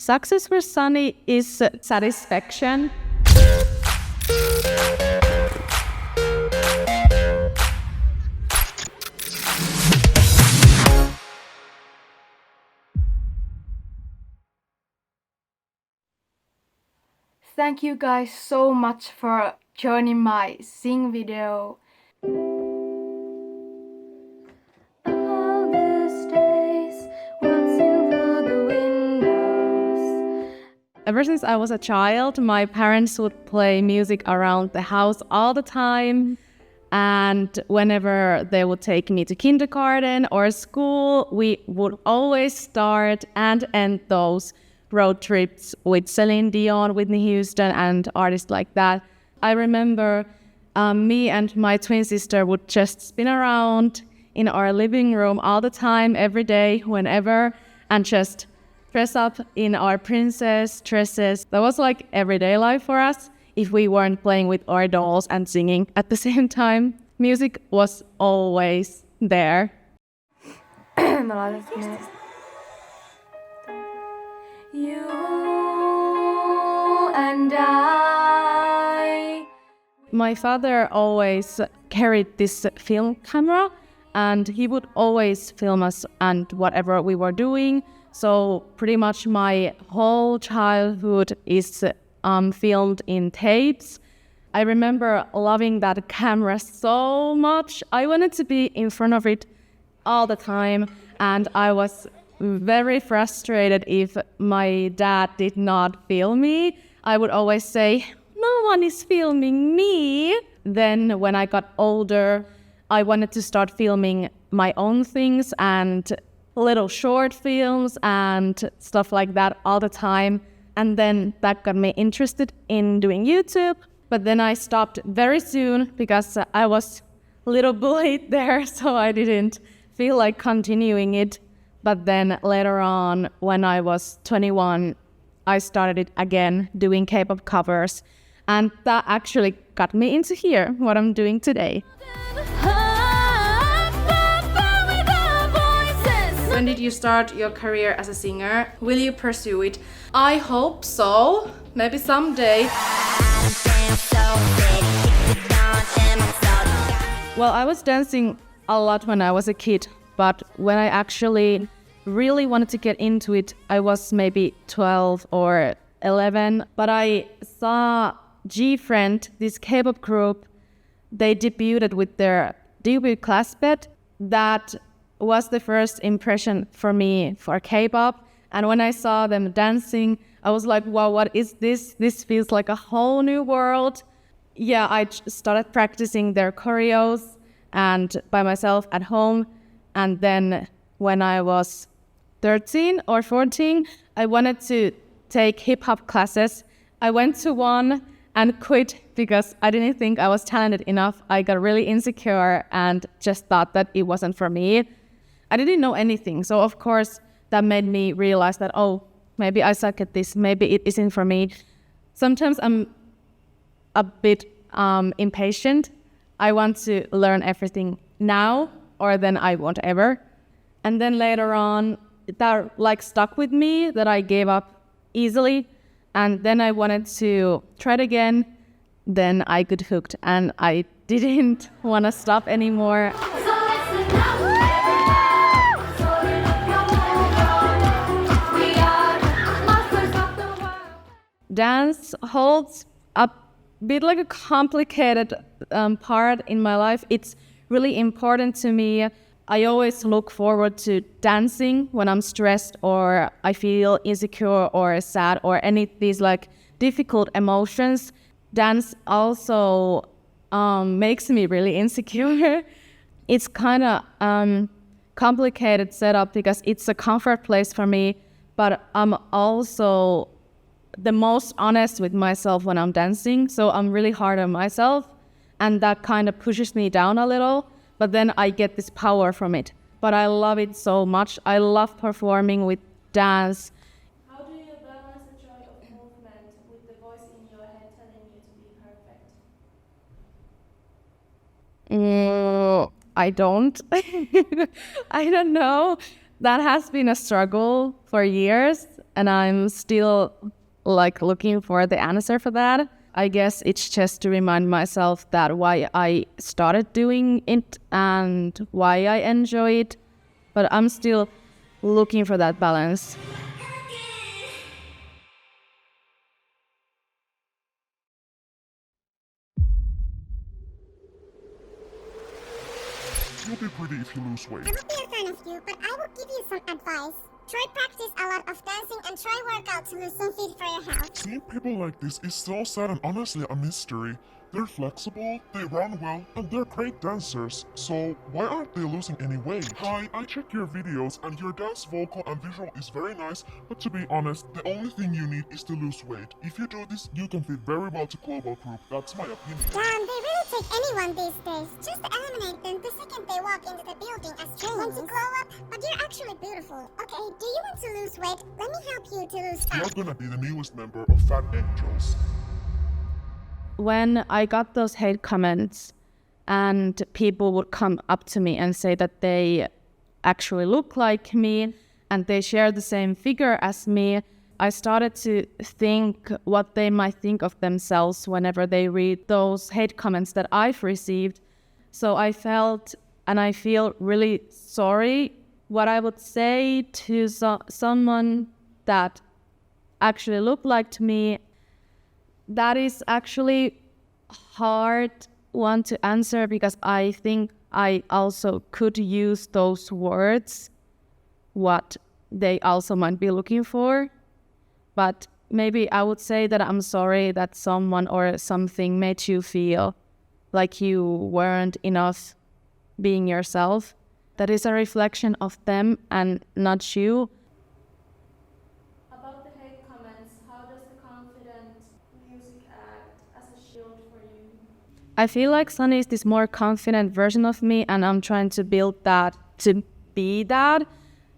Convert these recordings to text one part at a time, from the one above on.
Success for SANi is satisfaction. Thank you guys so much for joining my sing video. All these days, watching through the windows. Ever since I was a child, my parents would play music around the house all the time. And whenever they would take me to kindergarten or school, we would always start and end those road trips with Celine Dion, Whitney Houston, and artists like that. I remember me and my twin sister would just spin around in our living room all the time, every day, whenever, and just dress up in our princess dresses. That was like everyday life for us if we weren't playing with our dolls and singing at the same time. Music was always there. You and I. My father always carried this film camera, and he would always film us and whatever we were doing. So pretty much my whole childhood is filmed in tapes. I remember loving that camera so much. I wanted to be in front of it all the time, and I was very frustrated if my dad did not film me. I would always say, no one is filming me. Then when I got older, I wanted to start filming my own things and little short films and stuff like that all the time. And then that got me interested in doing YouTube. But then I stopped very soon because I was a little bullied there, so I didn't feel like continuing it. But then later on, when I was 21, I started it again, doing K-pop covers. And that actually got me into here, what I'm doing today. When did you start your career as a singer? Will you pursue it? I hope so. Maybe someday. Well, I was dancing a lot when I was a kid, but when I actually really wanted to get into it, I was maybe 12 or 11. But I saw G-Friend, this K-pop group, they debuted with their debut class bed. That was the first impression for me for K-pop. And when I saw them dancing, I was like, wow, what is this? This feels like a whole new world. Yeah, I started practicing their choreos and by myself at home. And then when I was 13 or 14, I wanted to take hip-hop classes. I went to one and quit because I didn't think I was talented enough. I got really insecure and just thought that it wasn't for me. I didn't know anything. So of course, that made me realize that, oh, maybe I suck at this. Maybe it isn't for me. Sometimes I'm a bit impatient. I want to learn everything now, or then I won't ever. And then later on, that like stuck with me, that I gave up easily. And then I wanted to try it again. Then I got hooked and I didn't want to stop anymore. Dance holds a bit like a complicated part in my life. It's really important to me. I always look forward to dancing when I'm stressed or I feel insecure or sad or any of these like difficult emotions. Dance also makes me really insecure. It's kind of complicated setup because it's a comfort place for me, but I'm also the most honest with myself when I'm dancing. So I'm really hard on myself and that kind of pushes me down a little. But then I get this power from it. But I love it so much. I love performing with dance. How do you balance the joy of movement with the voice in your head telling you to be perfect? I don't. I don't know. That has been a struggle for years. and I'm still like looking for the answer for that. I guess it's just to remind myself that why I started doing it and why I enjoy it, but I'm still looking for that balance. You'll be pretty if you lose weight. I would be a fan of you, but I would give you some advice. Try practice a lot of dancing and try workout to lose some fit for your health. Seeing people like this is so sad and honestly a mystery. They're flexible, they run well, and they're great dancers. So why aren't they losing any weight? Hi, I checked your videos and your dance vocal and visual is very nice, but to be honest, the only thing you need is to lose weight. If you do this, you can fit very well to global group. That's my opinion. Damn, they really take anyone these days. Just eliminate them the second they walk into the building as strangers. Want to glow up? But you're actually beautiful. Okay, do you want to lose weight? Let me help you to lose fat. You're gonna be the newest member of Fat Angels. When I got those hate comments and people would come up to me and say that they actually look like me and they share the same figure as me, I started to think what they might think of themselves whenever they read those hate comments that I've received. So I felt and I feel really sorry what I would say to someone that actually looked like me. That is actually hard one to answer because I think I also could use those words, what they also might be looking for. But maybe I would say that I'm sorry that someone or something made you feel like you weren't enough being yourself. That is a reflection of them and not you. About the hate comments, how does the confident music act as a shield for you? I feel like SANi is this more confident version of me, and I'm trying to build that to be that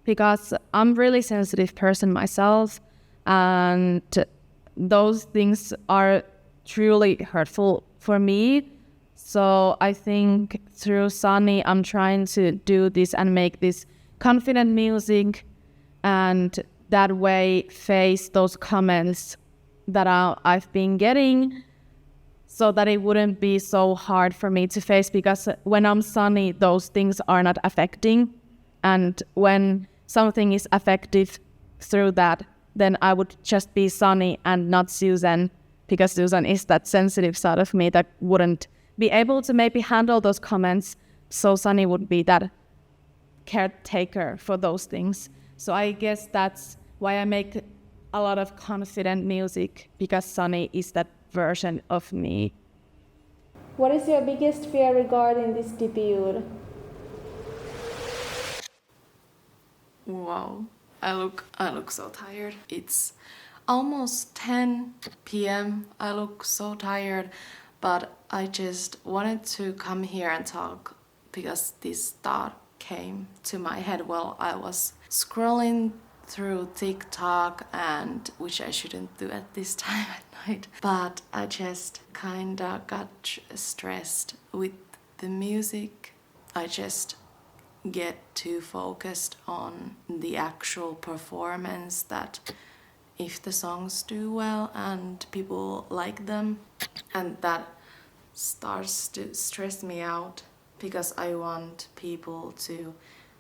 because I'm a really sensitive person myself, and those things are truly hurtful for me. So I think through SANi, I'm trying to do this and make this confident music, and that way face those comments that I've been getting, so that it wouldn't be so hard for me to face, because when I'm SANi, those things are not affecting. And when something is affected through that, then I would just be SANi and not Susan, because Susan is that sensitive side of me that wouldn't be able to maybe handle those comments. So SANi would be that caretaker for those things. So I guess that's why I make a lot of confident music, because SANi is that version of me. What is your biggest fear regarding this debut? Wow, I look so tired. It's almost 10 p.m. I look so tired, but I just wanted to come here and talk because this thought came to my head while I was scrolling through TikTok, and which I shouldn't do at this time at night. But I just kinda got stressed with the music. I just get too focused on the actual performance, that if the songs do well and people like them, and that starts to stress me out because I want people to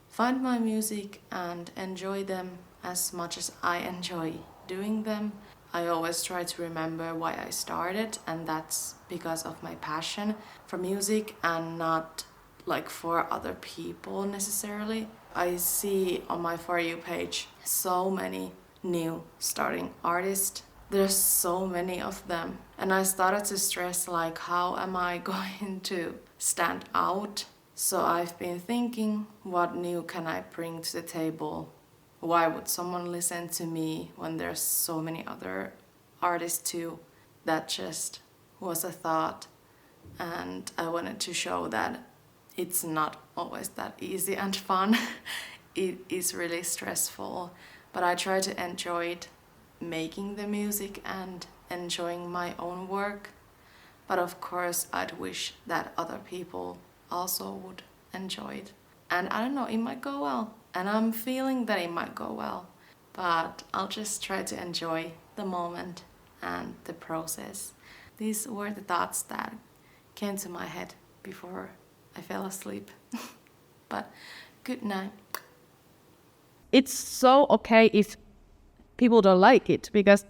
find my music and enjoy them as much as I enjoy doing them. I always try to remember why I started, and that's because of my passion for music and not like for other people necessarily. I see on my For You page so many new starting artists. There's so many of them, and I started to stress like, how am I going to stand out? So I've been thinking, what new can I bring to the table? Why would someone listen to me when there's so many other artists too? That just was a thought, and I wanted to show that it's not always that easy and fun. It is really stressful, but I try to enjoy it, making the music and enjoying my own work. But of course, I'd wish that other people also would enjoy it. And I don't know, it might go well. And I'm feeling that it might go well. but I'll just try to enjoy the moment and the process. These were the thoughts that came to my head before I fell asleep. But good night. It's so okay if people don't like it, because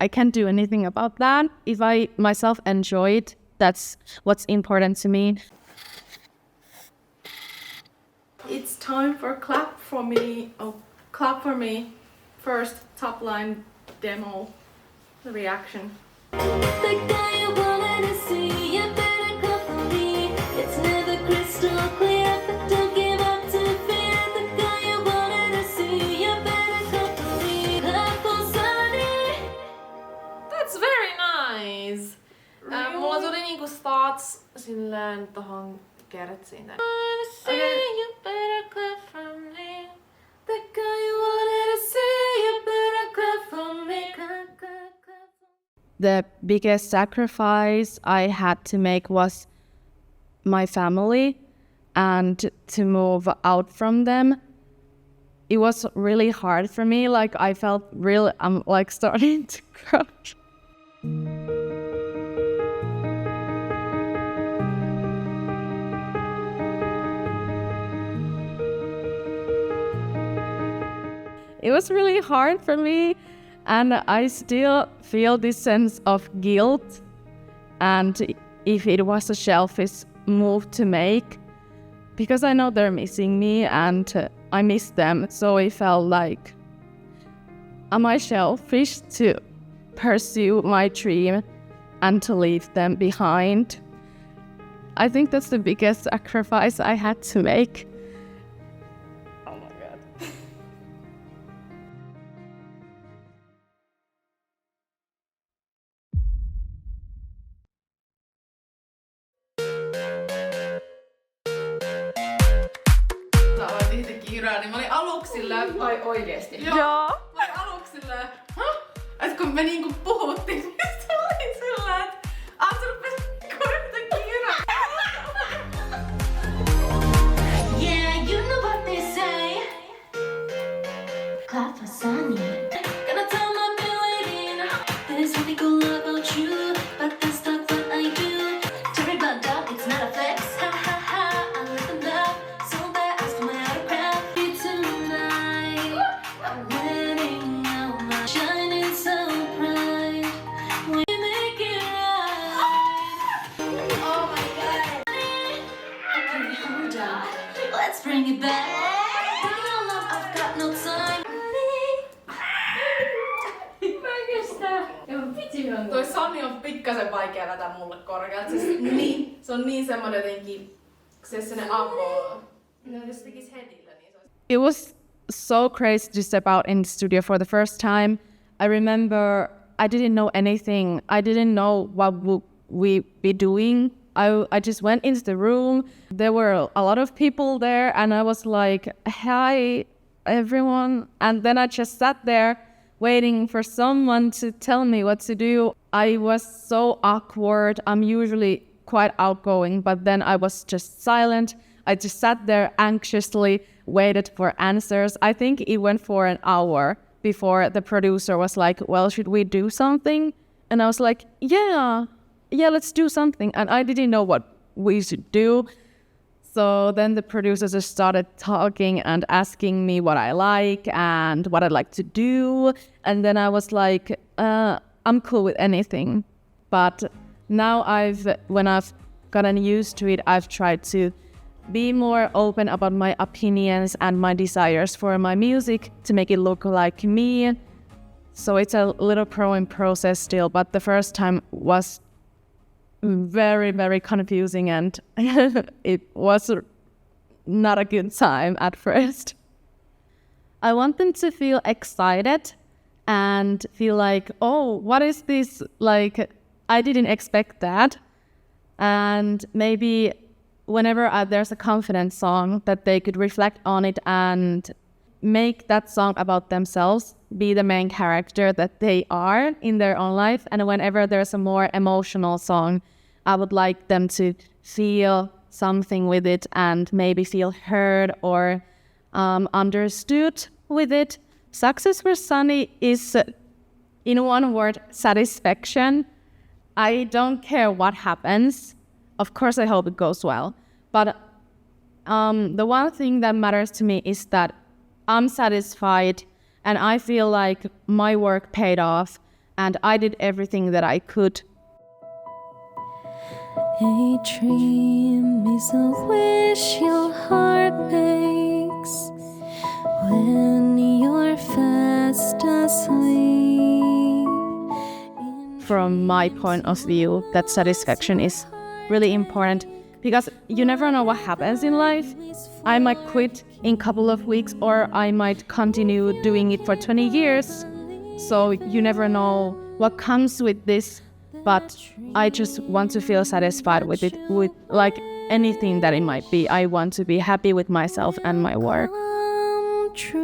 I can't do anything about that. If I myself enjoy it, that's what's important to me. It's time for clap for me. Oh, clap for me. First top line demo reaction. The guy you wanted to see, you better come for me. It's never crystal clear, but don't give up to fear. The guy you wanted to see, you better come for me. Clap for SANi. That's very nice. Mulla tuli niinku thoughts silleen tohon kertsiin. Okay. You better clap for me. The guy you wanted to see, you better clap for me. Clap, clap, clap. The biggest sacrifice I had to make was my family and to move out from them. It was really hard for me. Like I felt really, I'm like starting to cry. It was really hard for me, and I still feel this sense of guilt. And if it was a selfish move to make, because I know they're missing me and I miss them, so it felt like, am I selfish to pursue my dream and to leave them behind? I think that's the biggest sacrifice I had to make. Oh my god. Mä aloin itse kiiraa, niin mä olin aluksi silleen... Ai oikeesti? Joo. Mä olin aluksi silleen... Et kun me niinku puhuttiin, niin se oli silleen, että... Se rupesi niinku yhtä kiiraa. Yeah, you know what they say. Clap for SANi. Gonna tell my ability. There's really cool about you, but that's not what I do. Cherry blood dog, it's not a flex. Ha ha ha, I let them know. So they ask for my autograph. Tonight, I'm letting out my shining so bright. We make it right. Oh my god. Okay, hold on. Let's bring it back. Bring it on up, I've got no time. Toi SANi on pikkasen vaikea vetää mulle korkealta. Se on niin semmonen jotenkin... Se avo... Jos tekis hetillä, niin se olisi... It was so crazy to step out in the studio for the first time. I remember I didn't know anything. I didn't know what would we be doing. I just went into the room. There were a lot of people there and I was like, hi everyone. And then I just sat there waiting for someone to tell me what to do. I was so awkward. I'm usually quite outgoing, but then I was just silent. I just sat there anxiously, waited for answers. I think it went for an hour before the producer was like, well, should we do something? And I was like, yeah, let's do something. And I didn't know what we should do. So then the producers just started talking and asking me what I like and what I'd like to do. And then I was like, I'm cool with anything. But now when I've gotten used to it, I've tried to be more open about my opinions and my desires for my music to make it look like me. So it's a little growing process still, but the first time was very, very confusing and it was not a good time at first. I want them to feel excited and feel like, oh, what is this? Like, I didn't expect that. And maybe whenever there's a confident song, that they could reflect on it and make that song about themselves, be the main character that they are in their own life. And whenever there's a more emotional song, I would like them to feel something with it and maybe feel heard or understood with it. Success for SANi is, in one word, satisfaction. I don't care what happens. Of course, I hope it goes well. But the one thing that matters to me is that I'm satisfied and I feel like my work paid off and I did everything that I could. A dream is a wish your heart makes when you're fast asleep. From my point of view, that satisfaction is really important because you never know what happens in life. I might quit in a couple of weeks or I might continue doing it for 20 years. So you never know what comes with this, but I just want to feel satisfied with it, with like anything that it might be. I want to be happy with myself and my work. True.